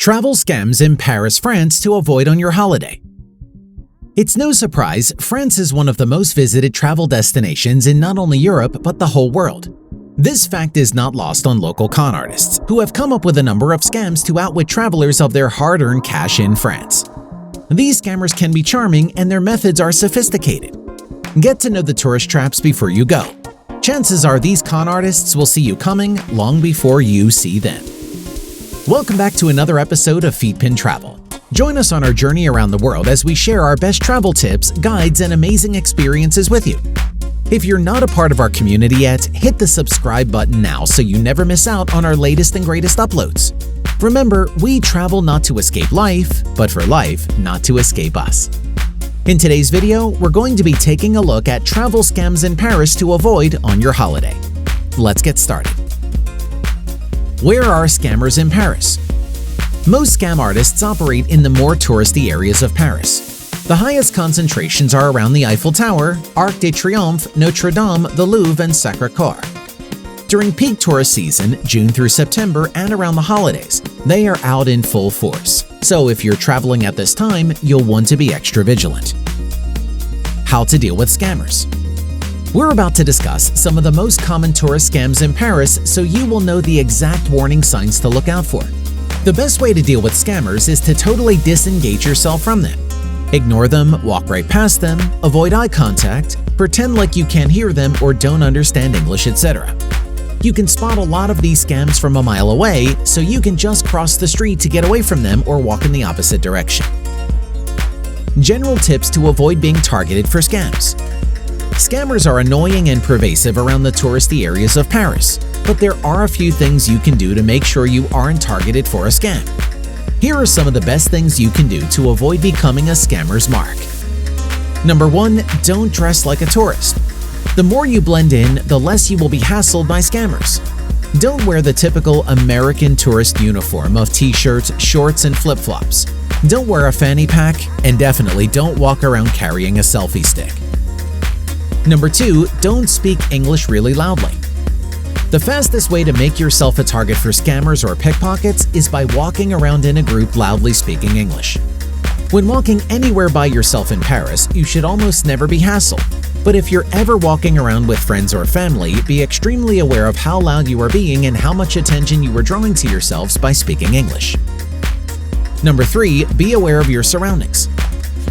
Travel scams in Paris, France to avoid on your holiday. It's no surprise, France is one of the most visited travel destinations in not only Europe but the whole world. This fact is not lost on local con artists, who have come up with a number of scams to outwit travelers of their hard-earned cash in France. These scammers can be charming and their methods are sophisticated. Get to know the tourist traps before you go. Chances are these con artists will see you coming long before you see them. Welcome back to another episode of Feetpin Travel. Join us on our journey around the world as we share our best travel tips, guides, and amazing experiences with you. If you're not a part of our community yet, hit the subscribe button now so you never miss out on our latest and greatest uploads. Remember, we travel not to escape life, but for life not to escape us. In today's video, we're going to be taking a look at travel scams in Paris to avoid on your holiday. Let's get started. Where are scammers in Paris? Most scam artists operate in the more touristy areas of Paris. The highest concentrations are around the Eiffel Tower, Arc de Triomphe, Notre Dame, the Louvre, and 𝐥𝐸𝐤𝐞. During peak tourist season, June through September, and around the holidays, they are out in full force. So if you're traveling at this time, you'll want to be extra vigilant. How to deal with scammers. We're about to discuss some of the most common tourist scams in Paris so you will know the exact warning signs to look out for. The best way to deal with scammers is to totally disengage yourself from them. Ignore them, walk right past them, avoid eye contact, pretend like you can't hear them or don't understand English, etc. You can spot a lot of these scams from a mile away, so you can just cross the street to get away from them or walk in the opposite direction. General tips to avoid being targeted for scams. Scammers are annoying and pervasive around the touristy areas of Paris, but there are a few things you can do to make sure you aren't targeted for a scam. Here are some of the best things you can do to avoid becoming a scammer's mark. Number 1. Don't dress like a tourist. The more you blend in, the less you will be hassled by scammers. Don't wear the typical American tourist uniform of t-shirts, shorts, and flip-flops. Don't wear a fanny pack, and definitely don't walk around carrying a selfie stick. Number 2. Don't speak English really loudly. The fastest way to make yourself a target for scammers or pickpockets is by walking around in a group loudly speaking English. When walking anywhere by yourself in Paris, you should almost never be hassled. But if you're ever walking around with friends or family, be extremely aware of how loud you are being and how much attention you are drawing to yourselves by speaking English. Number 3. Be aware of your surroundings.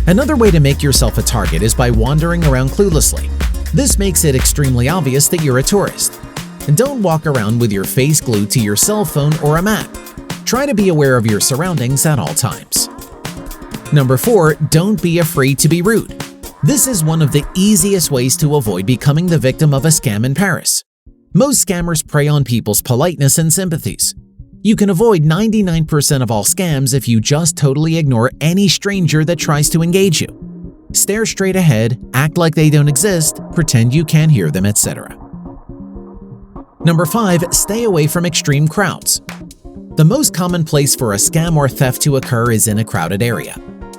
Another way to make yourself a target is by wandering around cluelessly. This makes it extremely obvious that you're a tourist. And don't walk around with your face glued to your cell phone or a map. Try to be aware of your surroundings at all times. Number 4. Don't be afraid to be rude. This is one of the easiest ways to avoid becoming the victim of a scam in Paris. Most scammers prey on people's politeness and sympathies. You can avoid 99% of all scams if you just totally ignore any stranger that tries to engage you. Stare straight ahead, act like they don't exist, pretend you can't hear them, etc. Number 5. Stay away from extreme crowds. The most common place for a scam or theft to occur is in a crowded area.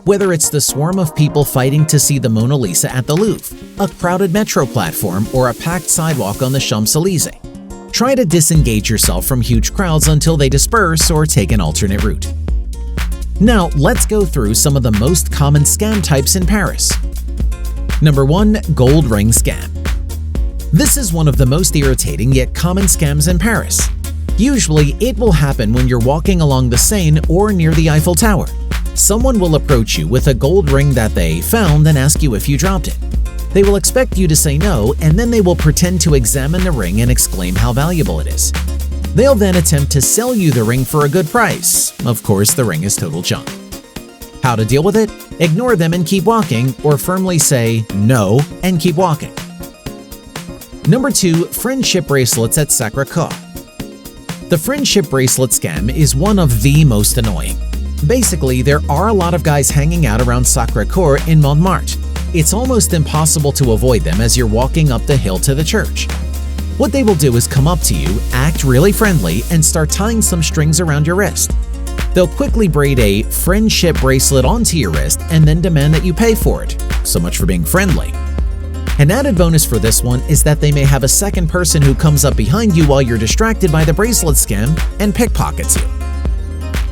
Whether it's the swarm of people fighting to see the Mona Lisa at the Louvre, a crowded metro platform, or a packed sidewalk on the 𝐥𝐸𝐬𝐬. Try to disengage yourself from huge crowds until they disperse or take an alternate route. Now, let's go through some of the most common scam types in Paris. Number 1. Gold ring scam. This is one of the most irritating yet common scams in Paris. Usually, it will happen when you're walking along the Seine or near the Eiffel Tower. Someone will approach you with a gold ring that they found and ask you if you dropped it. They will expect you to say no, and then they will pretend to examine the ring and exclaim how valuable it is. They'll then attempt to sell you the ring for a good price. Of course, the ring is total junk. How to deal with it? Ignore them and keep walking, or firmly say no and keep walking. Number 2. Friendship bracelets at 𝐥𝐸𝐤𝐞. The friendship bracelet scam is one of the most annoying. Basically, there are a lot of guys hanging out around 𝐥𝐸𝐤 in Montmartre. It's almost impossible to avoid them as you're walking up the hill to the church. What they will do is come up to you, act really friendly, and start tying some strings around your wrist. They'll quickly braid a friendship bracelet onto your wrist and then demand that you pay for it. So much for being friendly. An added bonus for this one is that they may have a second person who comes up behind you while you're distracted by the bracelet scam and pickpockets you.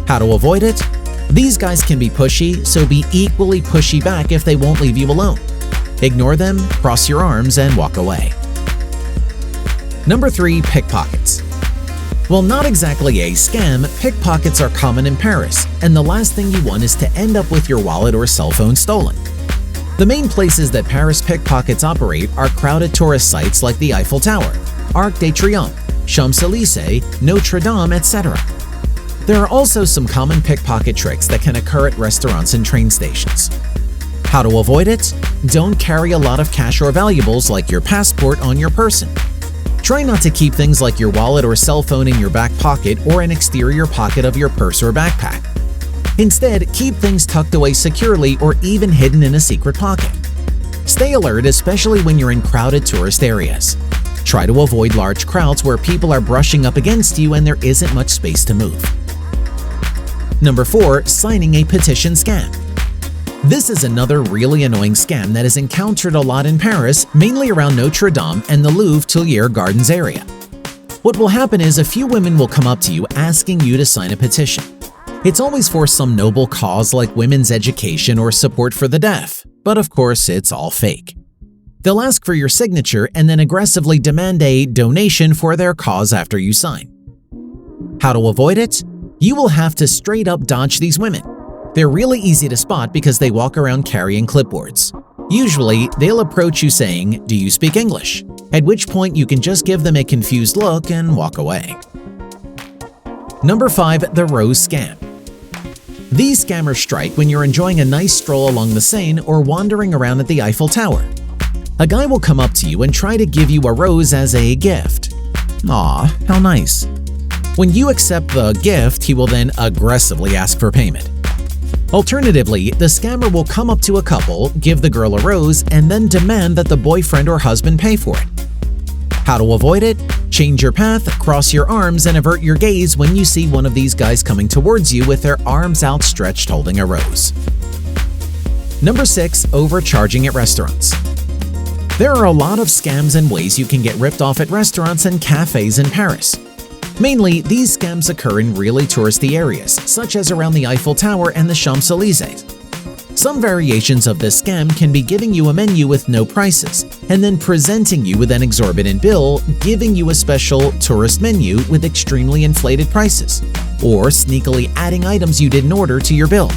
How to avoid it? These guys can be pushy, so be equally pushy back if they won't leave you alone. Ignore them, cross your arms, and walk away. Number 3. Pickpockets. While not exactly a scam, pickpockets are common in Paris, and the last thing you want is to end up with your wallet or cell phone stolen. The main places that Paris pickpockets operate are crowded tourist sites like the Eiffel Tower, Arc de Triomphe, 𝐦𝐨𝐬𝐬, Notre Dame, etc. There are also some common pickpocket tricks that can occur at restaurants and train stations. How to avoid it? Don't carry a lot of cash or valuables like your passport on your person. Try not to keep things like your wallet or cell phone in your back pocket or an exterior pocket of your purse or backpack. Instead, keep things tucked away securely or even hidden in a secret pocket. Stay alert, especially when you're in crowded tourist areas. Try to avoid large crowds where people are brushing up against you and there isn't much space to move. Number 4. Signing a petition scam. This is another really annoying scam that is encountered a lot in Paris, mainly around Notre Dame and the Louvre Tuileries Gardens area. What will happen is a few women will come up to you asking you to sign a petition. It's always for some noble cause like women's education or support for the deaf, but of course it's all fake. They'll ask for your signature and then aggressively demand a donation for their cause after you sign. How to avoid it? You will have to straight up dodge these women. They're really easy to spot because they walk around carrying clipboards. Usually, they'll approach you saying, "Do you speak English?" At which point you can just give them a confused look and walk away. Number 5. The Rose Scam. These scammers strike when you're enjoying a nice stroll along the Seine or wandering around at the Eiffel Tower. A guy will come up to you and try to give you a rose as a gift. Aw, how nice. When you accept the gift, he will then aggressively ask for payment. Alternatively, the scammer will come up to a couple, give the girl a rose, and then demand that the boyfriend or husband pay for it. How to avoid it? Change your path, cross your arms, and avert your gaze when you see one of these guys coming towards you with their arms outstretched holding a rose. Number 6. Overcharging at restaurants. There are a lot of scams and ways you can get ripped off at restaurants and cafes in Paris. Mainly, these scams occur in really touristy areas, such as around the Eiffel Tower and the Champs-Élysées. Some variations of this scam can be giving you a menu with no prices, and then presenting you with an exorbitant bill, giving you a special tourist menu with extremely inflated prices, or sneakily adding items you didn't order to your bill.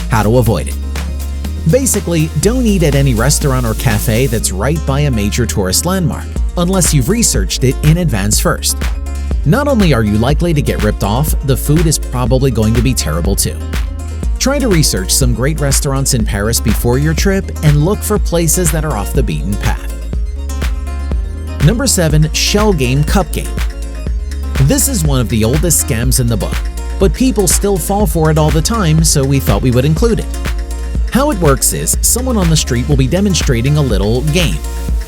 How to avoid it? Basically, don't eat at any restaurant or cafe that's right by a major tourist landmark, unless you've researched it in advance first. Not only are you likely to get ripped off, the food is probably going to be terrible too. Try to research some great restaurants in Paris before your trip and look for places that are off the beaten path. Number 7. Shell Game Cup Game. This is one of the oldest scams in the book, but people still fall for it all the time, so we thought we would include it. How it works is, someone on the street will be demonstrating a little game.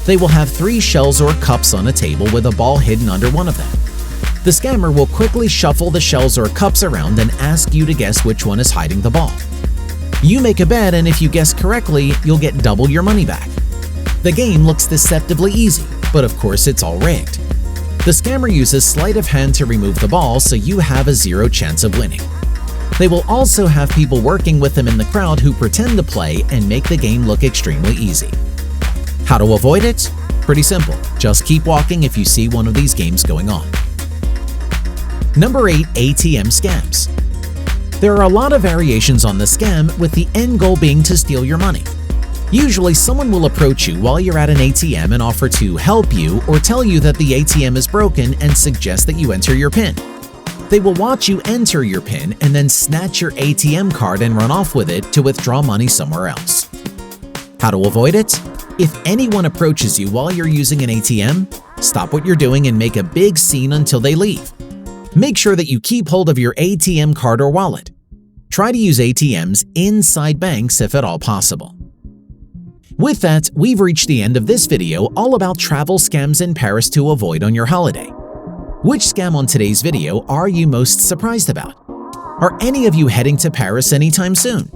They will have 3 shells or cups on a table with a ball hidden under one of them. The scammer will quickly shuffle the shells or cups around and ask you to guess which one is hiding the ball. You make a bet, and if you guess correctly, you'll get double your money back. The game looks deceptively easy, but of course it's all rigged. The scammer uses sleight of hand to remove the ball, so you have a 0 chance of winning. They will also have people working with them in the crowd who pretend to play and make the game look extremely easy. How to avoid it? Pretty simple. Just keep walking if you see one of these games going on. Number 8. ATM Scams. There are a lot of variations on the scam, with the end goal being to steal your money. Usually, someone will approach you while you're at an ATM and offer to help you or tell you that the ATM is broken and suggest that you enter your PIN. They will watch you enter your PIN and then snatch your ATM card and run off with it to withdraw money somewhere else. How to avoid it? If anyone approaches you while you're using an ATM, stop what you're doing and make a big scene until they leave. Make sure that you keep hold of your ATM card or wallet. Try to use ATMs inside banks if at all possible. With that, we've reached the end of this video all about travel scams in Paris to avoid on your holiday. Which scam on today's video are you most surprised about? Are any of you heading to Paris anytime soon?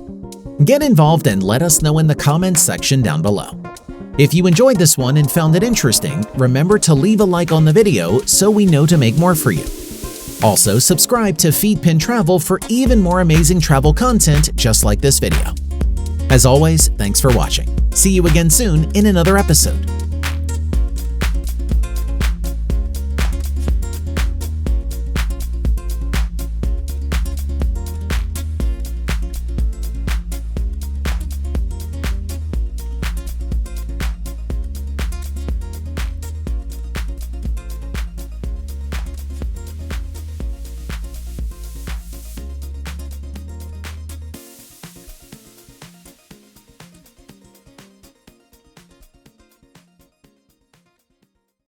Get involved and let us know in the comments section down below. If you enjoyed this one and found it interesting, remember to leave a like on the video so we know to make more for you. Also, subscribe to Feetpin Travel for even more amazing travel content just like this video. As always, thanks for watching. See you again soon in another episode.